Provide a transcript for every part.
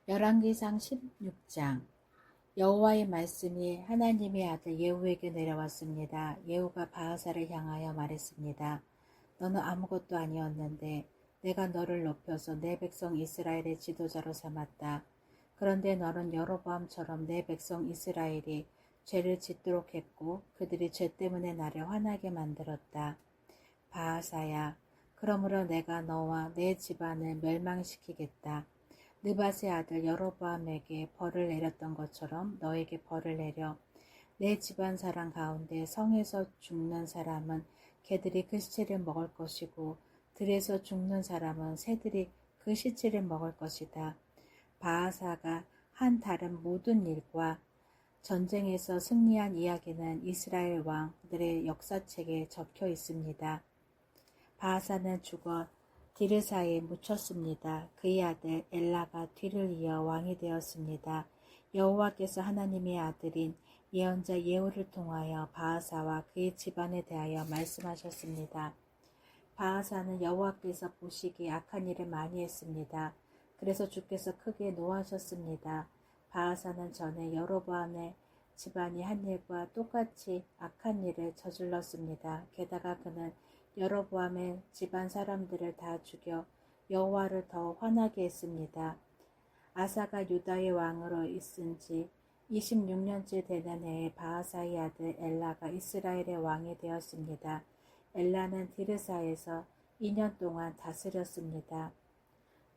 열왕기상 16장. 여호와의 말씀이 하나님의 아들 예후에게 내려왔습니다. 예후가 바하사를 향하여 말했습니다. 너는 아무것도 아니었는데 내가 너를 높여서 내 백성 이스라엘의 지도자로 삼았다. 그런데 너는 여로보암처럼 내 백성 이스라엘이 죄를 짓도록 했고 그들이 죄 때문에 나를 화나게 만들었다. 바하사야, 그러므로 내가 너와 내 집안을 멸망시키겠다. 느밧의 아들 여로보암에게 벌을 내렸던 것처럼 너에게 벌을 내려 내 집안 사람 가운데 성에서 죽는 사람은 개들이 그 시체를 먹을 것이고 들에서 죽는 사람은 새들이 그 시체를 먹을 것이다. 바하사가 한 다른 모든 일과 전쟁에서 승리한 이야기는 이스라엘 왕들의 역사책에 적혀 있습니다. 바하사는 죽어 디르사에 묻혔습니다. 그의 아들 엘라가 뒤를 이어 왕이 되었습니다. 여호와께서 하나님의 아들인 예언자 예후를 통하여 바하사와 그의 집안에 대하여 말씀하셨습니다. 바하사는 여호와께서 보시기에 악한 일을 많이 했습니다. 그래서 주께서 크게 노하셨습니다. 바하사는 전에 여로보암의 집안이 한 일과 똑같이 악한 일을 저질렀습니다. 게다가 그는 여로보암의 집안 사람들을 다 죽여 여호와를 더 화나게 했습니다. 아사가 유다의 왕으로 있은 지 26년째 되는 해에 바하사의 아들 엘라가 이스라엘의 왕이 되었습니다. 엘라는 디르사에서 2년 동안 다스렸습니다.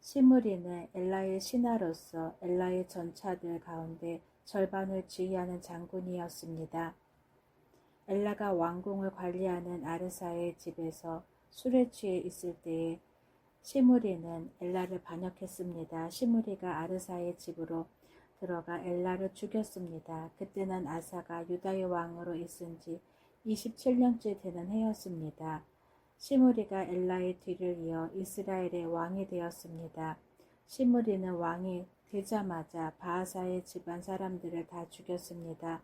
시므리는 엘라의 신하로서 엘라의 전차들 가운데 절반을 지휘하는 장군이었습니다. 엘라가 왕궁을 관리하는 아르사의 집에서 술에 취해 있을 때에 시므리는 엘라를 반역했습니다. 시므리가 아르사의 집으로 들어가 엘라를 죽였습니다. 그때는 아사가 유다의 왕으로 있은 지 27년째 되는 해였습니다. 시므리가 엘라의 뒤를 이어 이스라엘의 왕이 되었습니다. 시므리는 왕이 되자마자 바하사의 집안 사람들을 다 죽였습니다.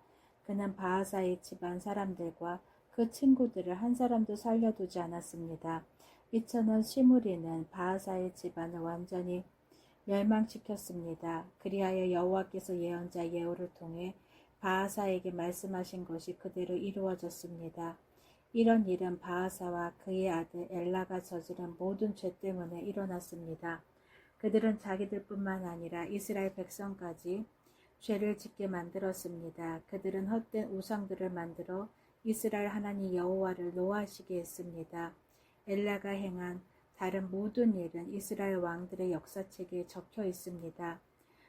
그는 바하사의 집안 사람들과 그 친구들을 한 사람도 살려두지 않았습니다. 이처는 시므리는 바하사의 집안을 완전히 멸망시켰습니다. 그리하여 여호와께서 예언자 예후를 통해 바하사에게 말씀하신 것이 그대로 이루어졌습니다. 이런 일은 바하사와 그의 아들 엘라가 저지른 모든 죄 때문에 일어났습니다. 그들은 자기들뿐만 아니라 이스라엘 백성까지 죄를 짓게 만들었습니다. 그들은 헛된 우상들을 만들어 이스라엘 하나님 여호와를 노하시게 했습니다. 엘라가 행한 다른 모든 일은 이스라엘 왕들의 역사책에 적혀 있습니다.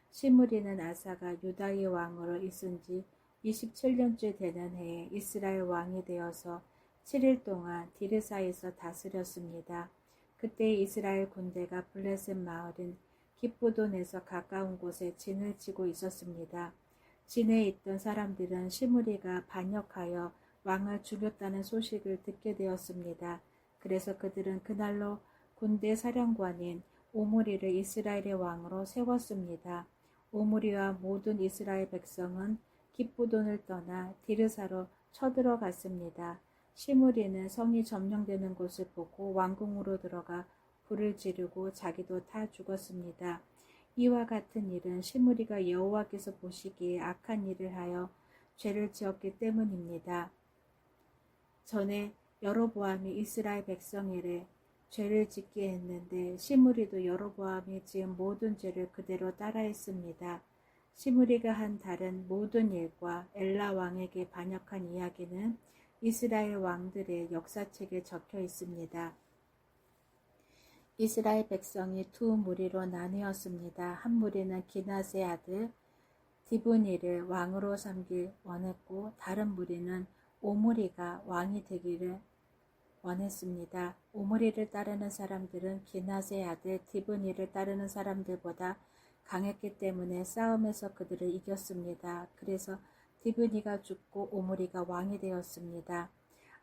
시므리는 아사가 유다의 왕으로 있은 지 27년째 되는 해에 이스라엘 왕이 되어서 7일 동안 디르사에서 다스렸습니다. 그때 이스라엘 군대가 블레셋 마을인 기브돈에서 가까운 곳에 진을 치고 있었습니다. 진에 있던 사람들은 시므리가 반역하여 왕을 죽였다는 소식을 듣게 되었습니다. 그래서 그들은 그날로 군대 사령관인 오므리를 이스라엘의 왕으로 세웠습니다. 오므리와 모든 이스라엘 백성은 기브돈을 떠나 디르사로 쳐들어갔습니다. 시므리는 성이 점령되는 것을 보고 왕궁으로 들어가 불을 지르고 자기도 다 죽었습니다. 이와 같은 일은 시므리가 여호와께서 보시기에 악한 일을 하여 죄를 지었기 때문입니다. 전에 여로보암이 이스라엘 백성에게 죄를 짓게 했는데 시므리도 여로보암이 지은 모든 죄를 그대로 따라했습니다. 시므리가 한 다른 모든 일과 엘라 왕에게 반역한 이야기는 이스라엘 왕들의 역사책에 적혀 있습니다. 이스라엘 백성이 두 무리로 나뉘었습니다. 한 무리는 기낫의 아들 디브니를 왕으로 삼길 원했고 다른 무리는 오므리가 왕이 되기를 원했습니다. 오므리를 따르는 사람들은 기낫의 아들 디브니를 따르는 사람들보다 강했기 때문에 싸움에서 그들을 이겼습니다. 그래서 디브니가 죽고 오므리가 왕이 되었습니다.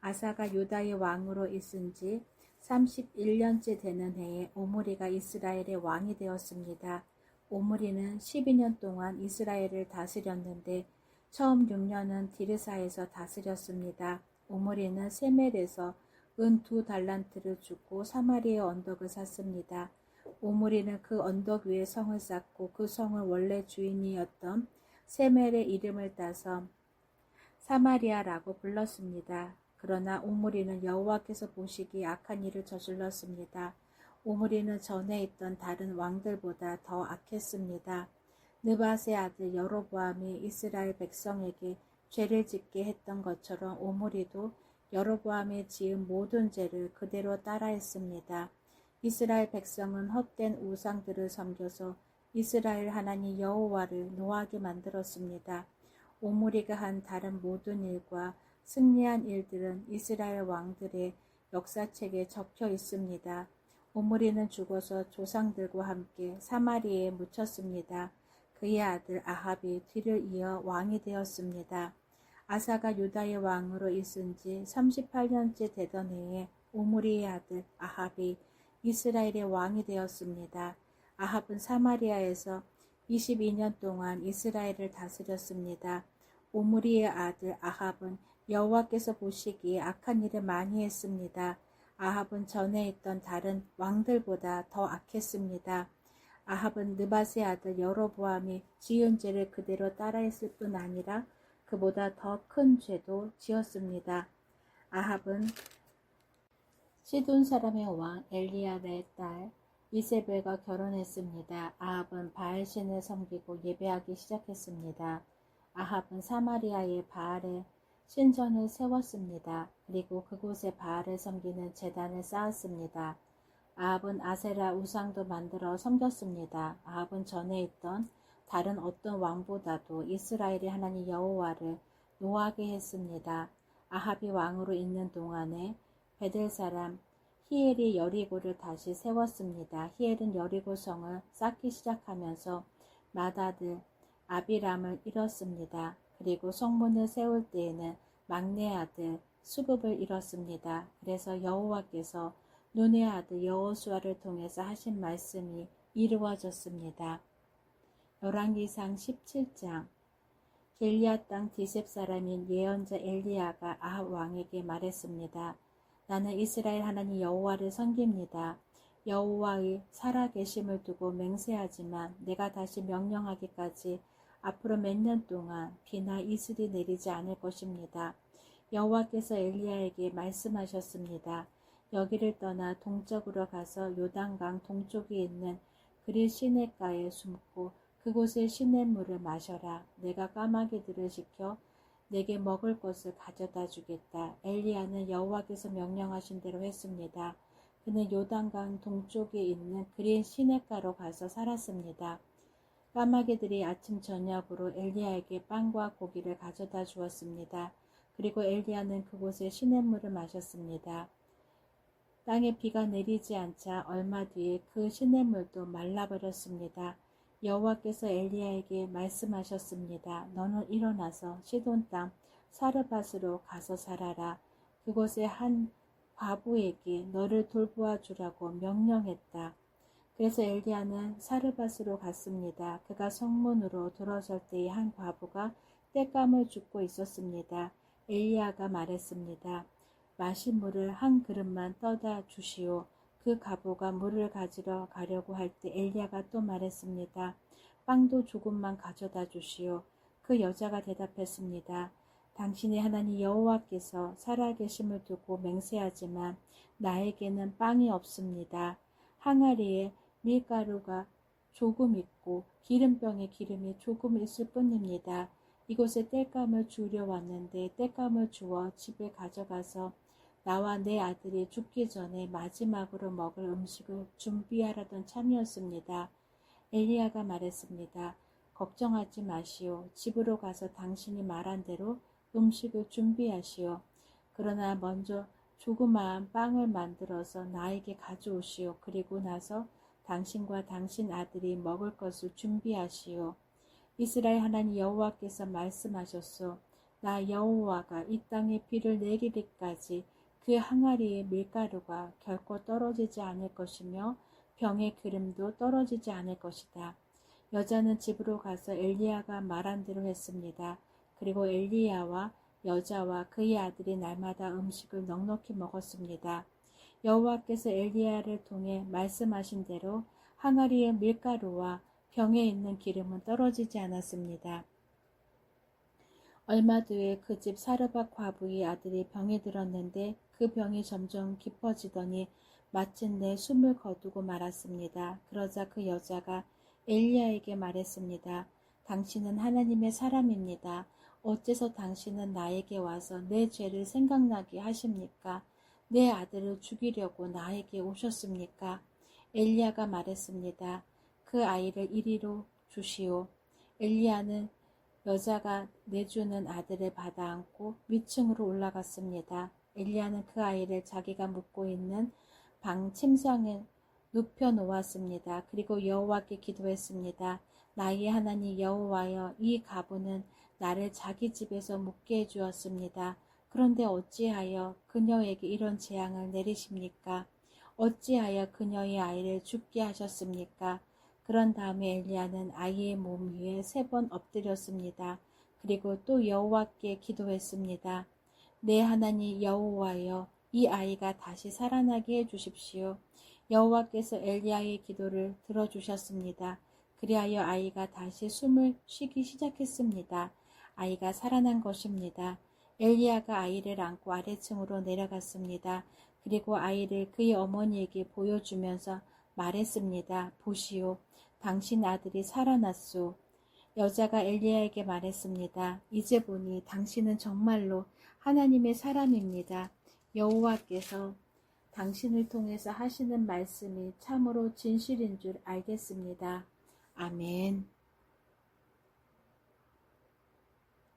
아사가 유다의 왕으로 있은 지 31년째 되는 해에 오므리가 이스라엘의 왕이 되었습니다. 오므리는 12년 동안 이스라엘을 다스렸는데 처음 6년은 디르사에서 다스렸습니다. 오므리는 세멜에서 은 2달란트를 주고 사마리의 언덕을 샀습니다. 오므리는 그 언덕 위에 성을 쌓고 그 성을 원래 주인이었던 세멜의 이름을 따서 사마리아라고 불렀습니다. 그러나 오므리는 여호와께서 보시기에 악한 일을 저질렀습니다. 오므리는 전에 있던 다른 왕들보다 더 악했습니다. 느밧의 아들 여로보암이 이스라엘 백성에게 죄를 짓게 했던 것처럼 오므리도 여로보암이 지은 모든 죄를 그대로 따라했습니다. 이스라엘 백성은 헛된 우상들을 섬겨서 이스라엘 하나님 여호와를 노하게 만들었습니다. 오므리가 한 다른 모든 일과 승리한 일들은 이스라엘 왕들의 역사책에 적혀 있습니다. 오므리는 죽어서 조상들과 함께 사마리아에 묻혔습니다. 그의 아들 아합이 뒤를 이어 왕이 되었습니다. 아사가 유다의 왕으로 있은 지 38년째 되던 해에 오므리의 아들 아합이 이스라엘의 왕이 되었습니다. 아합은 사마리아에서 22년 동안 이스라엘을 다스렸습니다. 오므리의 아들 아합은 여호와께서 보시기에 악한 일을 많이 했습니다. 아합은 전에 있던 다른 왕들보다 더 악했습니다. 아합은 느밧의 아들 여로보암이 지은 죄를 그대로 따라했을 뿐 아니라 그보다 더 큰 죄도 지었습니다. 아합은 시돈 사람의 왕 엘리압의 딸 이세벨과 결혼했습니다. 아합은 바알신을 섬기고 예배하기 시작했습니다. 아합은 사마리아의 바알의 신전을 세웠습니다. 그리고 그곳에 바알을 섬기는 제단을 쌓았습니다. 아합은 아세라 우상도 만들어 섬겼습니다. 아합은 전에 있던 다른 어떤 왕보다도 이스라엘의 하나님 여호와를 노하게 했습니다. 아합이 왕으로 있는 동안에 베델 사람 히엘이 여리고를 다시 세웠습니다. 히엘은 여리고 성을 쌓기 시작하면서 맏아들 아비람을 잃었습니다. 그리고 성문을 세울 때에는 막내 아들 수급을 잃었습니다. 그래서 여호와께서 눈의 아들 여호수아를 통해서 하신 말씀이 이루어졌습니다. 열왕기상 17장 길리앗 땅 디셉 사람인 예언자 엘리야가 아합 왕에게 말했습니다. 나는 이스라엘 하나님 여호와를 섬깁니다. 여호와의 살아계심을 두고 맹세하지만 내가 다시 명령하기까지 앞으로 몇 년 동안 비나 이슬이 내리지 않을 것입니다. 여호와께서 엘리야에게 말씀하셨습니다. 여기를 떠나 동쪽으로 가서 요단강 동쪽에 있는 그리 시냇가에 숨고 그곳의 시냇물을 마셔라. 내가 까마귀들을 시켜 내게 먹을 것을 가져다 주겠다. 엘리야는 여호와께서 명령하신 대로 했습니다. 그는 요단강 동쪽에 있는 그린 시냇가로 가서 살았습니다. 까마귀들이 아침 저녁으로 엘리야에게 빵과 고기를 가져다 주었습니다. 그리고 엘리야는 그곳의 시냇물을 마셨습니다. 땅에 비가 내리지 않자 얼마 뒤에 그 시냇물도 말라버렸습니다. 여호와께서 엘리야에게 말씀하셨습니다. 너는 일어나서 시돈 땅 사르밧으로 가서 살아라. 그곳에 한 과부에게 너를 돌보아 주라고 명령했다. 그래서 엘리야는 사르밧으로 갔습니다. 그가 성문으로 들어설 때에 한 과부가 땔감을 줍고 있었습니다. 엘리야가 말했습니다. 마실 물을 한 그릇만 떠다 주시오. 그 과부가 물을 가지러 가려고 할 때 엘리야가 또 말했습니다. 빵도 조금만 가져다 주시오. 그 여자가 대답했습니다. 당신의 하나님 여호와께서 살아계심을 두고 맹세하지만 나에게는 빵이 없습니다. 항아리에 밀가루가 조금 있고 기름병에 기름이 조금 있을 뿐입니다. 이곳에 땔감을 주려 왔는데 땔감을 주어 집에 가져가서 나와 내 아들이 죽기 전에 마지막으로 먹을 음식을 준비하라던 참이었습니다. 엘리야가 말했습니다. 걱정하지 마시오. 집으로 가서 당신이 말한 대로 음식을 준비하시오. 그러나 먼저 조그마한 빵을 만들어서 나에게 가져오시오. 그리고 나서 당신과 당신 아들이 먹을 것을 준비하시오. 이스라엘 하나님 여호와께서 말씀하셨소. 나 여호와가 이 땅에 비를 내리기까지 그 항아리의 밀가루가 결코 떨어지지 않을 것이며 병의 기름도 떨어지지 않을 것이다. 여자는 집으로 가서 엘리야가 말한 대로 했습니다. 그리고 엘리야와 여자와 그의 아들이 날마다 음식을 넉넉히 먹었습니다. 여호와께서 엘리야를 통해 말씀하신 대로 항아리의 밀가루와 병에 있는 기름은 떨어지지 않았습니다. 얼마 뒤에 그 집 사르밧 과부의 아들이 병에 들었는데 그 병이 점점 깊어지더니 마침내 숨을 거두고 말았습니다. 그러자 그 여자가 엘리야에게 말했습니다. 당신은 하나님의 사람입니다. 어째서 당신은 나에게 와서 내 죄를 생각나게 하십니까? 내 아들을 죽이려고 나에게 오셨습니까? 엘리야가 말했습니다. 그 아이를 이리로 주시오. 엘리야는 여자가 내주는 아들을 받아 안고 위층으로 올라갔습니다. 엘리야는 그 아이를 자기가 묵고 있는 방 침상에 눕혀 놓았습니다. 그리고 여호와께 기도했습니다. 나의 하나님 여호와여, 이 과부는 나를 자기 집에서 묵게 해주었습니다. 그런데 어찌하여 그녀에게 이런 재앙을 내리십니까? 어찌하여 그녀의 아이를 죽게 하셨습니까? 그런 다음에 엘리야는 아이의 몸 위에 3번 엎드렸습니다. 그리고 또 여호와께 기도했습니다. 내 하나님 여호와여, 이 아이가 다시 살아나게 해주십시오. 여호와께서 엘리야의 기도를 들어주셨습니다. 그리하여 아이가 다시 숨을 쉬기 시작했습니다. 아이가 살아난 것입니다. 엘리야가 아이를 안고 아래층으로 내려갔습니다. 그리고 아이를 그의 어머니에게 보여주면서 말했습니다. 보시오, 당신 아들이 살아났소. 여자가 엘리야에게 말했습니다. 이제 보니 당신은 정말로 하나님의 사람입니다. 여호와께서 당신을 통해서 하시는 말씀이 참으로 진실인 줄 알겠습니다. 아멘.